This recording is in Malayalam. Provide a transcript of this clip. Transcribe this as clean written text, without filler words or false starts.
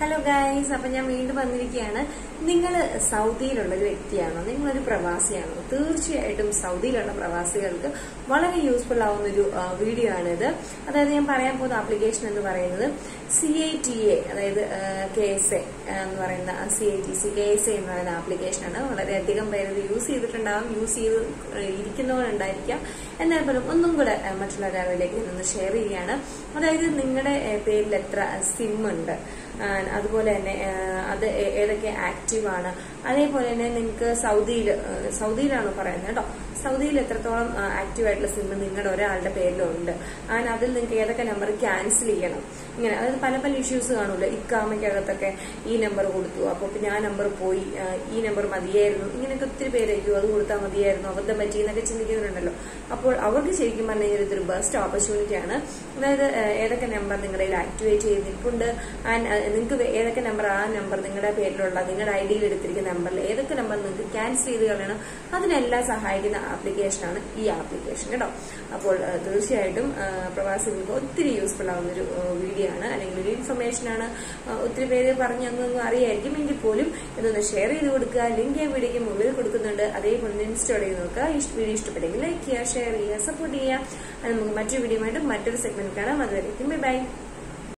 ഹലോ ഗൈസ്, അപ്പൊ ഞാൻ വീണ്ടും വന്നിരിക്കുകയാണ്. നിങ്ങൾ സൗദിയിലുള്ള ഒരു വ്യക്തിയാണോ? നിങ്ങളൊരു പ്രവാസിയാണോ? തീർച്ചയായിട്ടും സൗദിയിലുള്ള പ്രവാസികൾക്ക് വളരെ യൂസ്ഫുൾ ആവുന്ന ഒരു വീഡിയോ ആണിത്. അതായത് ഞാൻ പറയാൻ പോകുന്ന ആപ്ലിക്കേഷൻ എന്ന് പറയുന്നത് CITA, അതായത് KSA എന്ന് പറയുന്ന KSA എന്ന് പറയുന്ന ആപ്ലിക്കേഷനാണ്. വളരെയധികം പേര് ഇത് യൂസ് ചെയ്തിട്ടുണ്ടാവും, യൂസ് ചെയ്ത് ഇരിക്കുന്നവരുണ്ടായിരിക്കാം. എന്നാൽ പോലും ഒന്നും കൂടെ മറ്റുള്ളവരിലേക്ക് ഇതൊന്ന് ഷെയർ ചെയ്യുകയാണ്. അതായത് നിങ്ങളുടെ പേരിൽ എത്ര സിം ഉണ്ട്, അതുപോലെ തന്നെ അത് ഏതൊക്കെ ആക്റ്റീവ് ആണ്, അതേപോലെ തന്നെ നിങ്ങൾക്ക് സൗദിയിലാണോ പറയുന്നത് കേട്ടോ, സൗദിയിൽ എത്രത്തോളം ആക്റ്റീവ് ആയിട്ടുള്ള സിം നിങ്ങളുടെ ഒരാളുടെ പേരിലുണ്ട്, അതിൽ നിങ്ങൾക്ക് ഏതൊക്കെ നമ്പർ ക്യാൻസൽ ചെയ്യണം, ഇങ്ങനെ അതായത് പല പല ഇഷ്യൂസ് കാണൂല്ലോ. ഇക്കാമയ്ക്കകത്തൊക്കെ ഈ നമ്പർ കൊടുത്തു, അപ്പൊ പിന്നെ ആ നമ്പർ പോയി, ഈ നമ്പർ മതിയായിരുന്നു, ഇങ്ങനെയൊക്കെ ഒത്തിരി പേരായിരിക്കും അത് കൊടുത്താൽ മതിയായിരുന്നു, അബദ്ധം പറ്റി എന്നൊക്കെ ചിന്തിക്കുന്നുണ്ടല്ലോ. അപ്പോൾ അവർക്ക് ശരിക്കും പറഞ്ഞു കഴിഞ്ഞാൽ ഇതൊരു ബെസ്റ്റ് ഓപ്പർച്യൂണിറ്റി ആണ്. അതായത് ഏതൊക്കെ നമ്പർ നിങ്ങളുടെ ആക്ടിവേറ്റ് ചെയ്തിട്ടുണ്ട്, നിങ്ങൾക്ക് ഏതൊക്കെ നമ്പർ, ആ നമ്പർ നിങ്ങളുടെ പേരിലുള്ള നിങ്ങളുടെ ഐഡിയിൽ എടുത്തിരിക്കുന്ന നമ്പറിൽ ഏതൊക്കെ നമ്പർ നിങ്ങൾക്ക് ക്യാൻസൽ ചെയ്ത് കളയണം, അതിനെല്ലാം സഹായിക്കുന്ന ആപ്ലിക്കേഷനാണ് ഈ ആപ്ലിക്കേഷൻ കേട്ടോ. അപ്പോൾ തീർച്ചയായിട്ടും പ്രവാസികൾക്ക് ഒത്തിരി യൂസ്ഫുൾ ആവുന്ന ഒരു വീഡിയോ ആണ്, അല്ലെങ്കിൽ ഒരു ഇൻഫർമേഷൻ ആണ്. ഒത്തിരി പേര് പറഞ്ഞൊന്നും അറിയായിരിക്കും, എങ്കിൽ പോലും ഇതൊന്ന് ഷെയർ ചെയ്ത് കൊടുക്കുക. ലിങ്ക് വീഡിയോയ്ക്ക് മുകളിൽ കൊടുക്കുന്നുണ്ട്, അതേപോലെ ഇൻസ്റ്റാൾ ചെയ്ത് നോക്കുക. വീഡിയോ ഇഷ്ടപ്പെട്ടെങ്കിൽ ലൈക്ക് ചെയ്യുക, ഷെയർ ചെയ്യുക, സപ്പോർട്ട് ചെയ്യുക. അത് നമുക്ക് മറ്റൊരു വീഡിയോ ആയിട്ട് മറ്റൊരു സെഗ്മെന്റ് കാണാം. അതുവരേക്കും ബൈ.